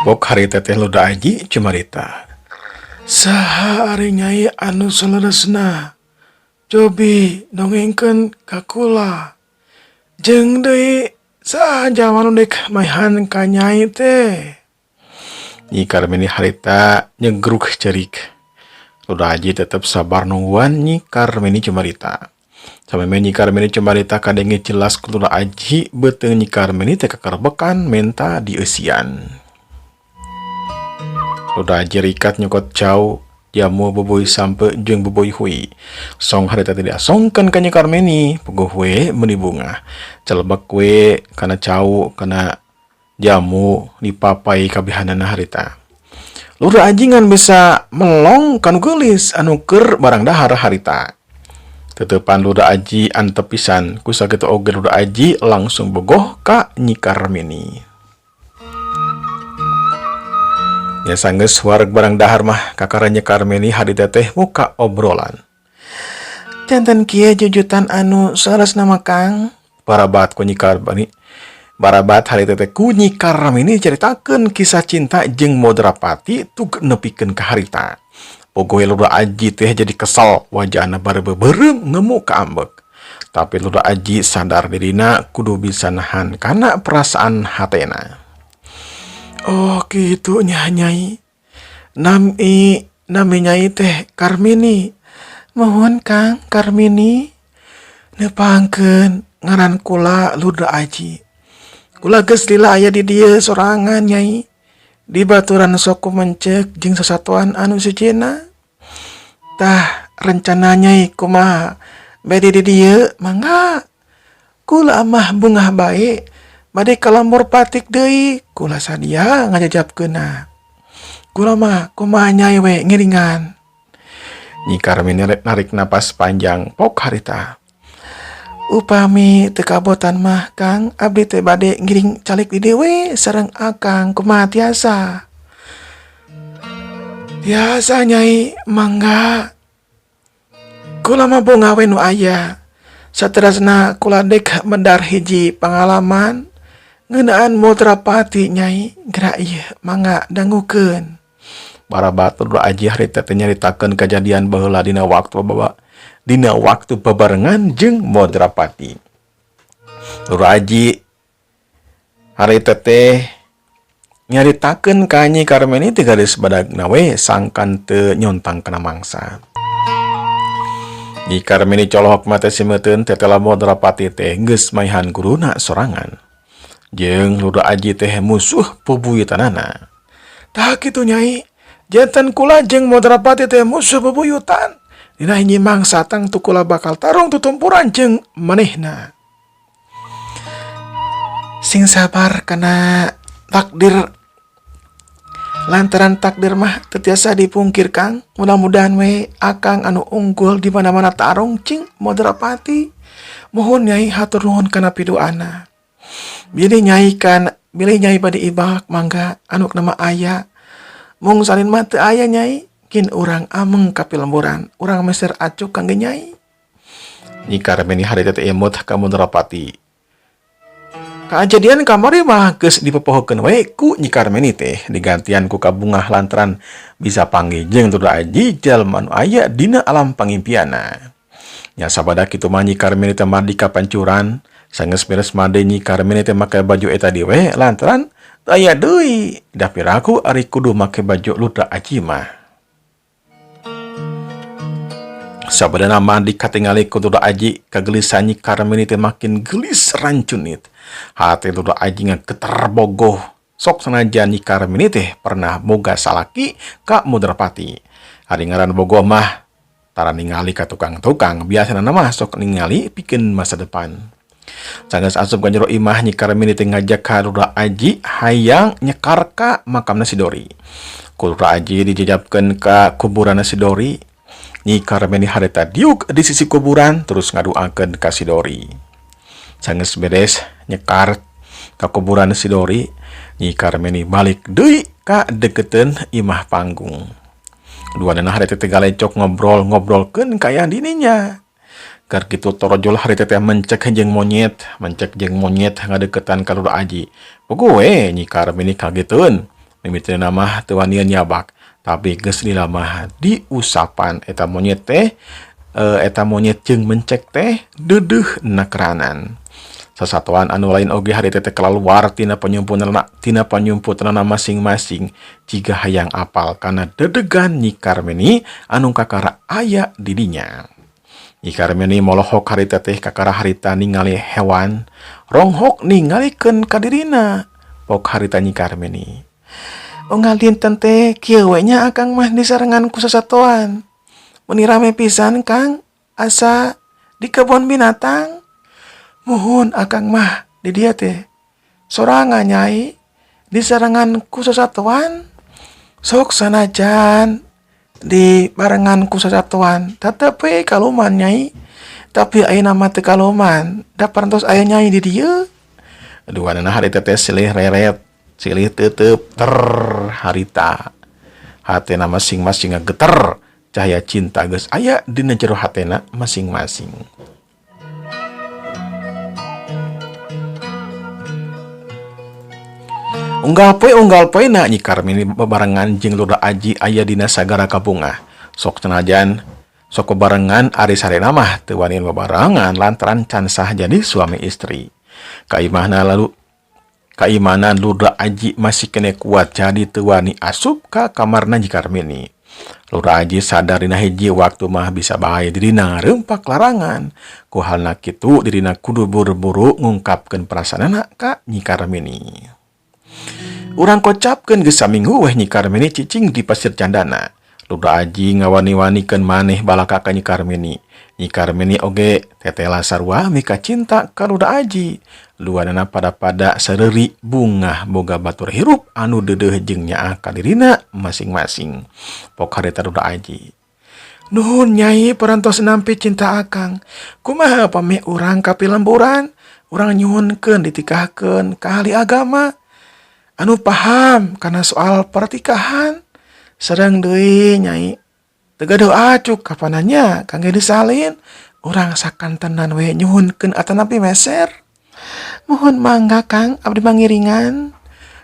Pok hari teteh luda aji cumarita. Saha ari nyai anu saleresna. Cobi dongengkeun ka kula. Jeung deui saha jalma nu dek maihan ka nyai teh. Nyi Karmini harita nyegruk cerik. Luda aji tetep sabar nungguan Nyi Karmini cumarita. Sampai Nyi Karmini cumarita kadenge jelas ku Luda aji beuteung Nyi Karmini teh kakarbekan menta dieusian. Luda aji rikat nyokot jauh jamu beboy sampe jeung beboy hui. Song harita tidak songkan ka Nyi Karmini puguh we meuni bunga. Celebek we kana jauh kana jamu dipapai kabihanana harita. Luda aji ngan bisa melong kanu geulis anu keur barang dahar harita. Tetepan Luda aji antep pisan ku sakitu oge Luda aji langsung bogoh ka Nyi Karmini. Ya sanggeus wareg barang dahar mah kakara Nyi Karmini harita teh muka obrolan. Janten kieu jujutan anu saresna mah Kang. Barabat ku Nyi Karmini. Barabat harita teh ku Nyi Karmini caritakeun kisah cinta jeung Modrapati tug nepikeun ka harita. Pogoe Luda aji teh jadi kesal wajahna bareubeureum ngemu ka ambek. Tapi Luda aji sadar dirina kudu bisa nahan kana perasaan hatena. Oh gitu nyai. Nami nyai teh Karmini. Mohon Kang Karmini nepangkeun ngaran kula Luda aji. Kula geus lila aya di dieu sorangan nyai. Di baturan sok mencek jeung sasatuan anu sujina. Tah rencana nyai kumaha bade di dieu mangga. Kula mah bungah bae bade kalambur patik deui kula sadia ngajajabkeunna. Kula mah kumaha nyai we ngiringan. Nyi Karmini narik napas panjang pok harita. Upami teu kabotan mah Kang abdi teh bade ngiring calik di dieu we sareng Akang kumaha tiasa. Tiasa nyai mangga. Kula mah bunga we nu aya. Saterasna kula dek medar hiji pangalaman ngeunaan Modrapati nyai geura ieu mangga dangukeun. Barabat Luda aji harita teh nyaritakeun kajadian baheula dina waktu bebarengan jeung Modrapati. Luda aji harita teh nyaritakeun ka Nyi Karmini teh garis badagna we sangkan teu nyontang kana mangsa. Nyi Karmini colohok mata simeuteun tetela Modrapati teh geus maihan guruna sorangan. Jeung Luda aji teh musuh bebuyutanana. Tah kitu nyai, janten kula jeung Modrapati teh musuh bebuyutan. Dina hiji mangsa tangtu kula bakal tarung tutumpuran jeung manehna. Sing sabar kana takdir. Lantaran takdir mah teu tiasa dipungkir Kang. Mudah-mudahan we Akang anu unggul di mana-mana tarung cing Modrapati. Mohon nyai hatur nuhun kana pidoana. Bilih nyai bade ibak mangga anu nama aya. Mung salin mah teu aya nyai. Kin urang ameng kapilemburan, urang meser acuk kangge nyai. Nyi Karmini harita teh emot ka Modrapati. Kaajadian kamari mah geus dipepohokeun we ku Nyi Karmini teh digantian ku kabungah lantaran bisa panggih jeung Luda aji jalma nu aya dina alam pangimpianna. Nya sabada kitu mah Nyi Karmini teh mandi ka pancuran, sanggeus beres mandi Nyi Karmini teh make baju eta di we lantaran teu aya deui da piraku ari kudu make baju Luda aji mah. Sabadana mandi katingali ku Luda aji kagelisan Nyi Karmini teh makin gelis rancunit. Hati Luda aji getar bogoh. Sok sanajan Nyi Karmini teh pernah boga salaki ka Modrapati. Ari ngaran bogoh mah tara ningali ka tukang-tukang, biasana mah sok ningali pikeun masa depan. Sanggeus asup ka jero imah Nyi Karmini teh ngajak ka Luda aji hayang nyekar ka makamna si Dori. Ku Luda aji dijajabkeun ka kuburanna si Dori. Nyi Karmini harita diuk di sisi kuburan terus ngaduakeun ka si Dori. Sanggeus beres nyekar ka kuburan si Dori, Nyi Karmini balik deui ka deketeun imah panggung. Duanana harita teh galecok ngobrolkeun kaya dininya. Keur kitu torojol harita teh mencek jeung monyet ngadeketan ka Luda aji. Puguh we Nyi Karmini kageteun. mimitina mah teu wani nyabak, tapi geus lila mah diusapan eta monyet teh eta monyet jeung mencek teh deudeuh nakeranan. Sasatuan anu lain oge harita teh keluar tina panyumputna masing-masing jiga hayang apal kana dedegan Nyi Karmeni anu kakara aya di dinya. Nyi Karmeni molohok harita teh kakara harita ningali hewan, ronghok ningalikeun ka dirina. Pok harita Nyi Karmeni, unggal dinten teh kieu we nya akang mah disarengan ku sasatuan. Meni rame pisan Kang, asa di kebun binatang. Muhun akang mah di dia teh sorangan Nyai disarengan ku sasatuan. Sok sanajan di barengan ku sasatuan tetep we kaluman Nyai, tapi ayeuna mah teu kaluman da parantos aya Nyai di dieu. Aduanana harita teh silih reret, silih teuteup harita. Hatena masing-masing geter, cahaya cinta geus aya dina jero hatena masing-masing. Unggal poe na Nyi Karmeni bebarengan jeung Lurah Aji aya dina sagara kabungah. Sok bebarengan ari sarena mah teu wani bebarengan lantaran can sah jadi suami istri. Kaimanan Lurah Aji masih kene kuat jadi teu wani asup ka kamarna Nyi Karmeni. Lurah Aji sadar dina hiji waktu mah bisa bahaya dirina reumpak larangan. Ku halna kitu dirina kudu buru-buru ngungkapkeun perasaanna ka Nyi Karmeni. Urang kocapkeun geus saminggu weh Nyi Karmeni cicing di pasir candana. Lurah Aji ngawani-wanikeun maneh balaka ka Nyi Karmeni. Nyi Karmeni oge tetela sarua mika cinta ka Lurah Aji. Luanana pada sareuri bungah boga batur hirup anu deudeuh jeung nyaah ka dirina masing-masing. Pok harita Lurah Aji, nuhun Nyai parantos nampi cinta akang. Kumaha pami urang kapilemburan, urang nyuhunkeun ditikahkeun ka ahli agama anu paham kana soal pertikahan. Sareng deui Nyai teu gaduh acuk kapananya kangge disalin, urang sakantenan we nyuhunkeun atanapi meser. Mohon mangga Kang, abdi mangiringan.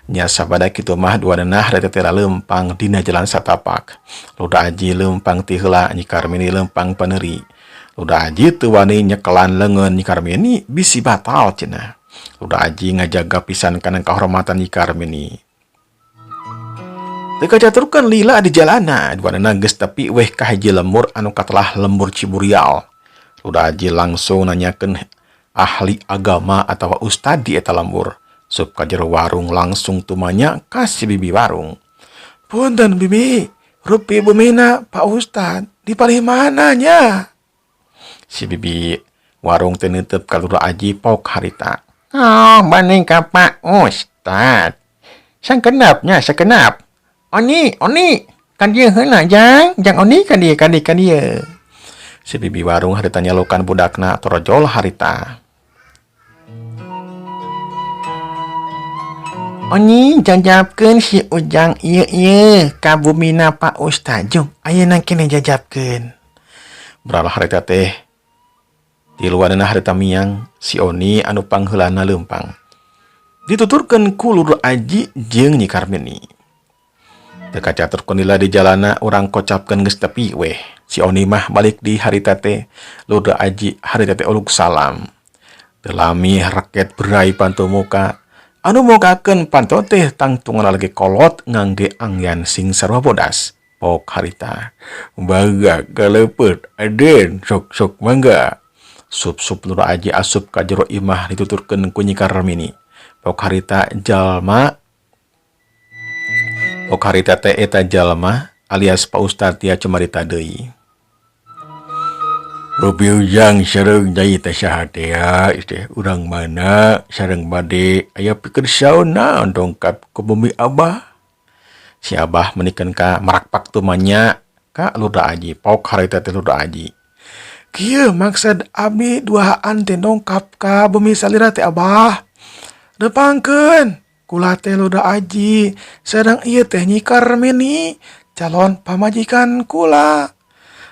Nya sabada kitu mah duanana harita teh leumpang dina jalan satapak. Lurah Aji leumpang ti heula, Nyi Karmeni leumpang paneuri. Lurah Aji teu wani nyekelan leungeun Nyi Karmeni bisi batal cenah. Lurah Aji ngajaga pisan kana kahormatan Nyi Karmeni. Teu kacaturkeun lila di jalana, duanana geus tepi weh ka hiji lembur anu katelah lembur Ciburial. Lurah Aji langsung nanyakeun ahli agama atawa ustad di eta lembur. Sup ka jero warung langsung tumanya ka si bibi warung. Punten bibi, rupi bumina Pak Ustad di palih mananya? Si bibi warung teh neuteup ka Lurah Aji pok harita. Oh, banding ka Pak Ustad. Sakenapnya sakenap. Oni, kan dieu heula jang oni kan dieu. Si bibi warung harita nyalokan budakna torojol harita. Oni jajabkeun si Ujang ieu ka bumina Pak Ustad jung ayeuna kene jajabkeun. Beralah harita teh di luarna harita miang si Oni anu pangheulana leumpang dituturkeun ku Lurah Aji jeung Nyi Karmeni. Teu kacaturkeun lila di jalana urang kocapkeun geus tepi weh. Si Oni mah balik di harita teh Lurah Aji harita teh uluk salam. Delami raket berai pantu muka anu mogakeun panto teh tangtungan lagi kolot ngangge angyan sing sarua bodas. Pok harita, baga kaleupet aden sok mangga. Sup Lurah Aji asup ka jero imah dituturkeun ku Nyi Karmeni. Pok harita teh eta jalma alias Pak Ustad tia cumarita deui. Rupi Ujang sareng Nyai teh saha teh ya, urang mana sareng bade aya pikeun saon naon dongkap ku bumi Abah. Si Abah menikeun ka marakpak tumanya ka Lurah Aji. Pok harita teh Lurah Aji, kieu maksud abdi duaan teh dongkap ka bumi salira teh Abah. Depangkeun kula teh Lurah Aji sareng ieu teh Nyi Karmeni calon pamajikan kula.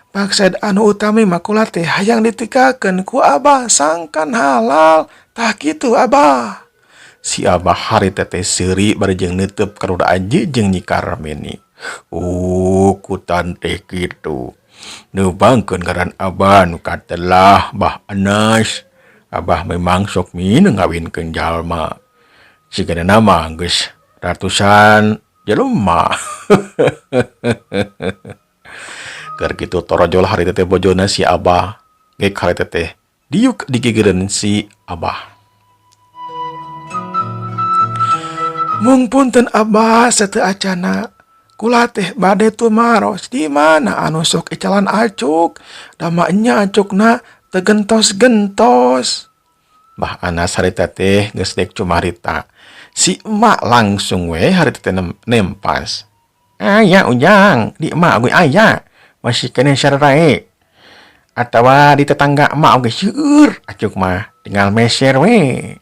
Maksud anu utami mah kula teh hayang ditikakeun ku Abah sangkan halal. Tah kitu Abah. si Abah harita teh seuri bari jeung neuteub ka Ruda Aji jeung Nyi Karmeni. Kutan teh kitu. Neubangkeun ngaran Abah nu katelah Bah Anas. Abah memang sok mineng ngawinkeun jalma. Sigana nama geus ratusan jelema. Keur kitu torojol harita teh bojona si Abah ge harita teh diuk digigireun si Abah. Mung punten Abah sateu acana. Kula teh bade tumaros di mana anu sok icalan acuk, dama nya acukna teu gentos-gentos. Bah Anas harita teh geus dek cumarita. Si emak langsung we harita teh nempas. Aya Ujang, di emak gue aya. Masih kene sararae. Atawa di tetangga emak oge seueur acuk mah tinggal meser we.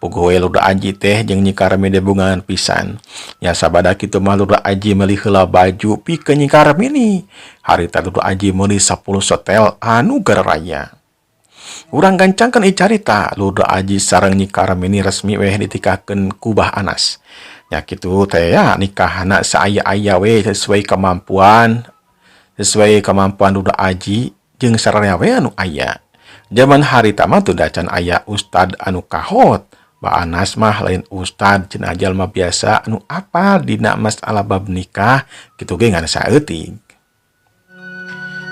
Puguh we Ruda Aji teh jeung Nyi Karmeni bungan pisan. Nya sabada kitu mah Ruda Aji meuli heula baju pikeun Nyi Karmeni. Harita Ruda Aji meuli 10 setel anu gararaya. Urang gancangkeun ieu carita, Ruda Aji sareng Nyi Karmeni resmi weh ditikahkeun ku Bah Anas. Nya kitu teh ya nikahna saaya-aya we sesuai kemampuan Ruda Aji jeung sararea we anu aya. Zaman harita mah teu dacan aya ustad anu kahot. Bah Anas mah lain ustad cenah jalma biasa anu apal dina masalah bab nikah kitu ge ngan saeutik.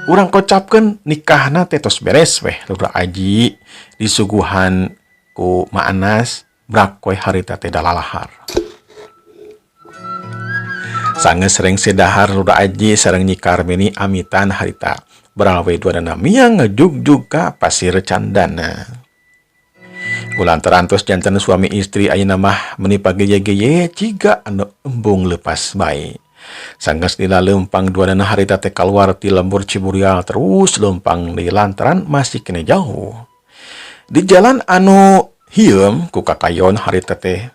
Urang kocapkeun nikahna teh tos beres weh Ruda Aji disuguhan ku Ma Anas brak we harita teh dalalahar. Sangeus sering sedahar Ruda Aji sareng Nyi Karmeni amitan harita barawe duanana miang ngejugjug ka Pasir Candana. Kulantaran tos janten suami istri ayeuna mah meuni pageye-geye ciga anu embung leupas bae. Sanggeus lila leumpang duanana harita teh kaluar ti lembur Ciburial terus leumpang deui lantaran masih kene jauh. Di jalan anu hieum ku kakayon harita teh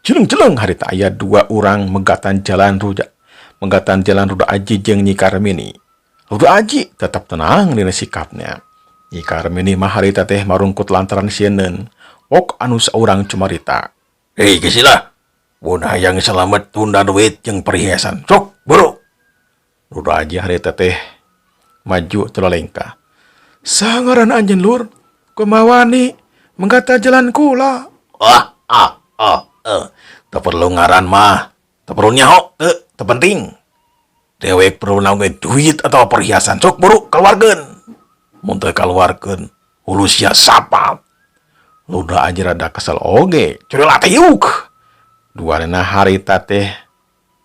jeleng-jeleng harita aya 2 urang megatan jalan Ruda Aji jeung Nyi Karmeni. Ruda Aji tetap tenang dina sikapnya. Nyi Karmeni mah harita teh marungkut lantaran sieun. Ok anu saurang cumarita. Hei kesilah, mun hayang selamat tunda duit jeung perhiasan. Sok, buru. Ruda Aji harita teh maju telalengka. Sangaran anjeun lur, kumaha wani menggata jalan kula. Teu perlu ngaran mah, teu perlu nyaho, teu penting. Dewek perlu naon duit atau perhiasan. Sok buru keluarkeun. Mun teu kaluarkeun, ulu sia sapal. Ruda Aji rada kesel oge, curila teh yuk. Duanana harita teh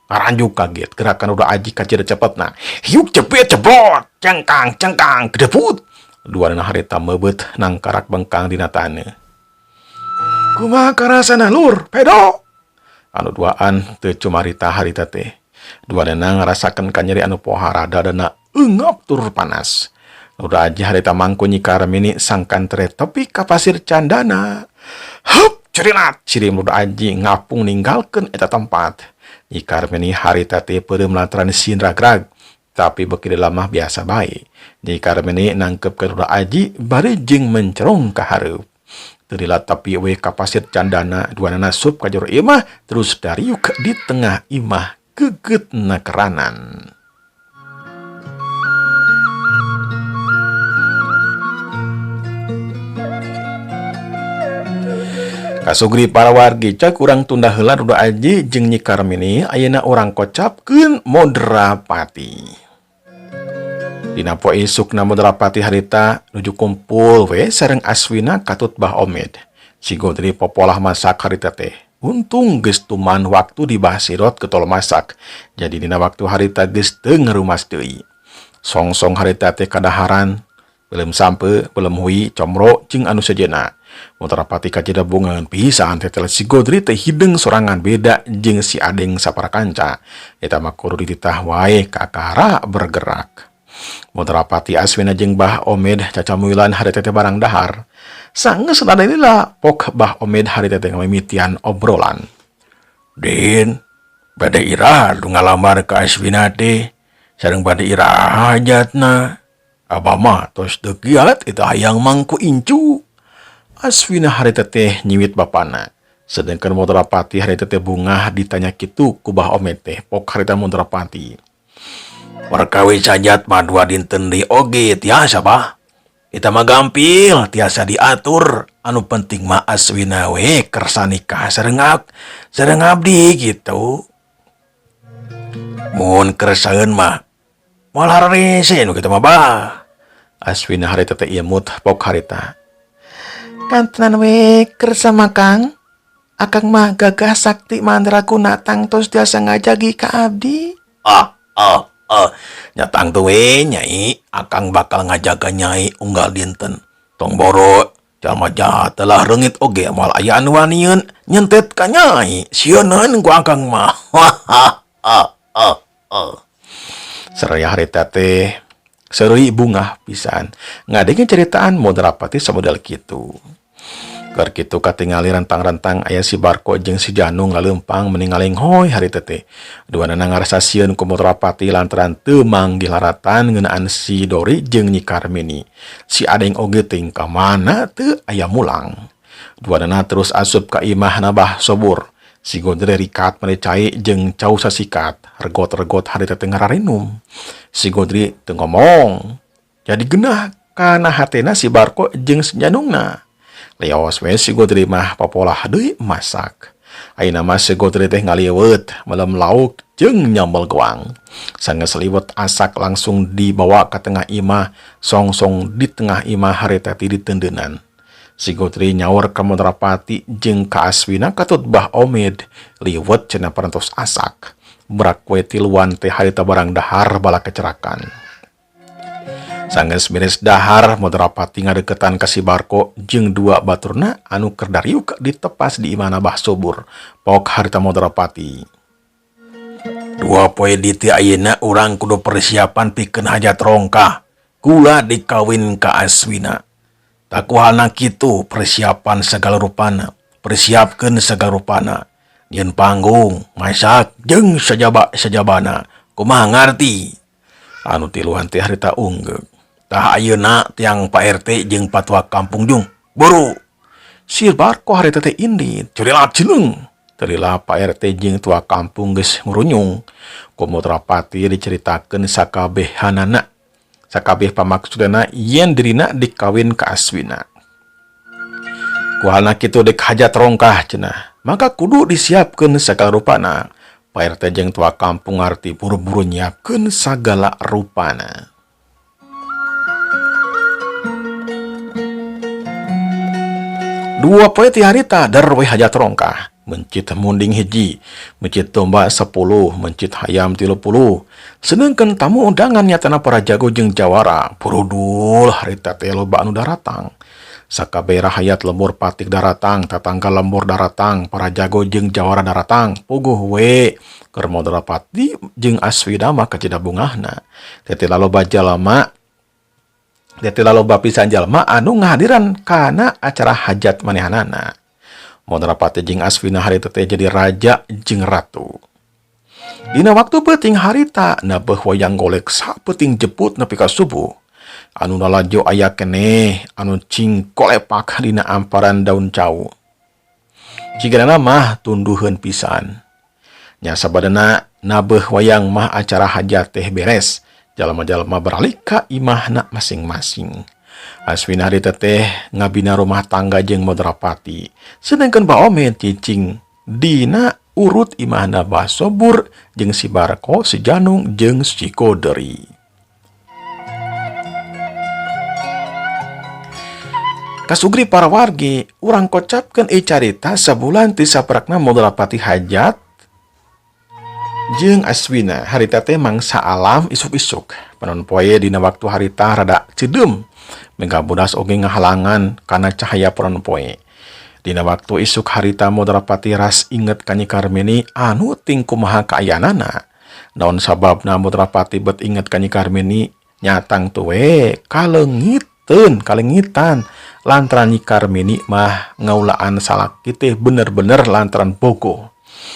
ngaranjuk kaget gerakan Ruda Aji kacida cepetna. Yuk cepet ceblot, cengkang gedeput. Duanana harita meubet nangkarak bengkang dina taneuh. Kumaha karasana lur, pedo. Anu duaan teu cumarita harita teh. Duanana ngarasakeun kanyeri anu pohara dadana eungap tur panas. Ruda Aji harita mangku Nyi Karmeni sangkan tere tepi ka Pasir Candana. Hup, cerilat cirim Ruda Aji ngapung ninggalkeun eta tempat. Nyi Karmeni harita teh peureum lantaran sinragrag, tapi beuki lamah biasa bae. Nyi Karmeni nangkep ke Ruda Aji bari jeung mencerong ka hareup. Teu dila tapi we ka Pasir Candana duanana sup ka jero imah terus dariuk di tengah imah gegetna keranan. Kasugri para wargi cak urang tunda heula Ruda Aji jeung Nyi Karmeni ayeuna urang kocapkeun Modrapati. Dina poe isukna Modrapati harita nuju kumpul we sareng Aswina katut Bah Omed. Si Godri popolah masak harita teh. Untung geus tuman waktu di Bah Sirot ketol masak. Jadi dina waktu harita geus teu ngarumas deui. Songsong harita teh kadaharan, belum sampe, belum hui, comro jeung anu sejeuna. Modrapati kacida bungan pisan tetel si Godri teh hideung sorangan beda jeung si Adeng sapara kanca. Eta mah kudu dititah wae kakara bergerak. Modrapati Aswina jeung Bah Omed cacamuilan harita teh barang dahar. Sangeus lila pok Bah Omed harita teh ngamimitian obrolan. Den, bade ira nu ngalamar ka Aswina teh sareng bade ira hajatna. Abah mah tos teu kiat eta hayang mangku incu. Aswina harita teh nyiwit bapana. Sedangkan Modrapati harita teh bungah ditanya kitu kubah Omed teh pok harita Modrapati. Perkawi sajat mah dua dinten di oge tiasa bah. Kita mah gampil tiasa diatur. Anu penting mah Aswina we kersa nikah sareng abdi gitu. Mun keresaheun mah moal hararese nu kitu mah bah. Aswina harita teh ieu mut pok harita. Kantenan we kersa mah Kang. Akang mah gagah sakti mandraguna tangtos tiasa ngajagi ka abdi. Nyatang tuh we nyai, akang bakal ngajaga nyai unggal dinten. Tong boro, jalma jahat telah rengit oge mal aya anu wanieun nyentet ka nyai. Sieuneuan ku akang mah. Saraya harita teh seuri bungah pisan. Ngadengeun ceritaan Modrapati samodel kitu. Keur kitu katingali rentang-rentang aya si Barko jeung si Janu ngaleumpang meningaling hoy harita teh. Duana ngarasa sieun ku Modrapati lantaran teu manggil haratan ngeunaan si Dori jeung Nyi Karmini. Si Adeng oge ting ka mana teu aya mulang. Duana terus asup ka imahna Bah Sobur. Si Godre rikat merecai jeung cau sasikat. Regot-regot harita teh ngararinum. Si Godri teu ngomong. Jadi genah kana hatena si Barko jeung si Janungna. Leos we si Godri mah papolah deui masak. Ayeuna mah si Godri teh ngaliwet melem lauk jeung nyambel goang. Sanggeus liwet asak langsung dibawa ka tengah imah, songsong di tengah imah harita ti ditendeunan. Si Godri nyawer ka Modrapati jeung ka Aswina katut Bah Omed liwet cenah parantos asak. Berak we tiluan teh harita barang dahar bala kecerakan. Sanggeus beres dahar Modrapati ngadeukeutan ka si Barko jeung dua baturna anu keur dariuk ditepas di imahna Bah Sobur. Pok harita Modrapati. Dua poe di teu ayeuna urang kudu persiapan pikeun hajat rongkah. Kula dikawin ka Aswina. Takuhalna kitu persiapan segala rupana. Persiapkeun segala rupana. Nyeun panggung, masak jeung sajabana. Kumaha ngarti? Anu tiluan teh harita unggeg. Tah ayeuna tiang Pak RT jeung patua kampung jung. Buru. Si Barko harita teh indit. Curila cileung. Terila Pak RT jeung tua kampung geus ngurunyung. Ku Modrapati diceritakeun sakabehanana. Sakabeh pamaksudna yen dirina dikawin ka Aswina. Kuhalna kitu dek hajat rongkah cenah. Maka kudu disiapkeun sagala rupana. Pak RT jeung tua kampung ngarti buru-buru nyiapkeun sagala rupana. Dua poe ti harita darwe hajat rongkah. Mencit munding hiji, mencit domba 10, mencit hayam 30. Sedengkeun tamu undangan nyatana para jago jeung jawara. Purudul harita teh loba anu daratang. Sakabeh rahayat lembur patik daratang, tatangga lembur daratang, para jago jeung jawara daratang. Puguh we keur Modrapati jeung Aswina mah kacida bungahna. Teh laloba jalma Dete laloba pisan jalma anu ngahadiran kana acara hajat manehanana. Modrapati jeung Aswina harita teh jadi raja jeung ratu. Dina waktu peuting harita nabeuh wayang golek sapeuting jeput nepi ka subuh. Anu nalajo aya keneh anu cing kolepak dina amparan daun cau. Ciganana mah tunduheun pisan. Nya sabadana nabeuh wayang mah acara hajat teh beres. Jalma-jalma beralih ka imahna masing-masing. Aswina harita teh ngabina rumah tangga jeung Modrapati. Sedangkeun Bah Omed cicing dina urut imahna Bah Sobur jeung si Barko, si Janung jeung si Godri. Kasugri para wargi, urang kocapkeun ieu carita sabulan ti saperakna Modrapati hajat jeung Aswina harita teh mangsa alam isuk-isuk. Panon poe dina waktu harita rada cedeum. Mengga bodas oge ngahalangan kana cahaya panon poe. Dina waktu isuk harita Modrapati ras inget ka Nyi Karmini anu ting kumaha kaayanana. Naon sababna Modrapati bet inget ka Nyi Karmini nyatang tu we kalengitan lantaran Nyi Karmini mah ngaulaan salaki teh bener-bener lantaran bogoh.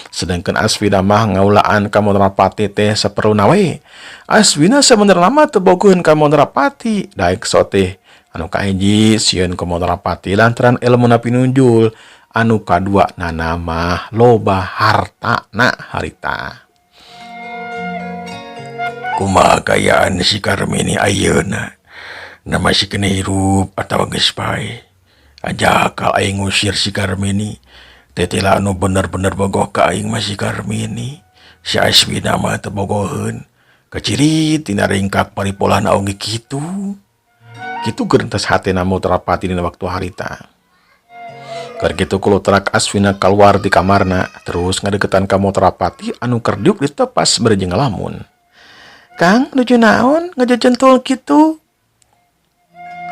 Sedangkan Aswina mah ngaulaan ka Modrapati teh saperuna we. Aswina sebenarnya mah teu bogoheun ka Modrapati, daek soteh anu kahiji sieun ka Modrapati lantaran ilmuna pinunjul anu kadua nana mah loba harta na harita. Kumaha gayaan si Karmini ayeuna? Na masih kena hirup atau geus bae? Aja kal aing ngusir si Karmini. Tetela anu bener-bener bogoh ka aing masih Karmini. Si Aswina mah teu bogoheun. Kecirit tina ringkak paripolana oge kitu. Kitu gerentas hatena mau terapati dina waktu harita. Keur kitu kulutrak Aswina keluar di kamarna terus ngadegetan ka Motorapati anu kerdiuk di tepas berejeung ngelamun. Kang, nuju naon ngajejentul kitu?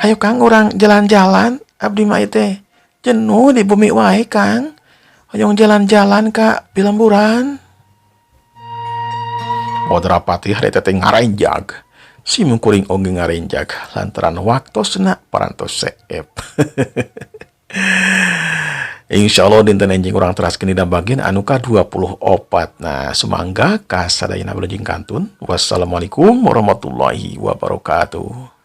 Hayo Kang, urang jalan-jalan, abdi mah teh jenuh di bumi wae Kang. Hoyong jalan-jalan ka Pilemburan. Motorapati harita teh ngarenjag. Si mungkuring oge ngarenjag lantaran waktosna parantos seep. Insyaallah dinten enjing urang teraskeun dina bagian anu ka-24. Nah, sumangga kasadayana wilujeng kantun. Wassalamualaikum warahmatullahi wabarakatuh.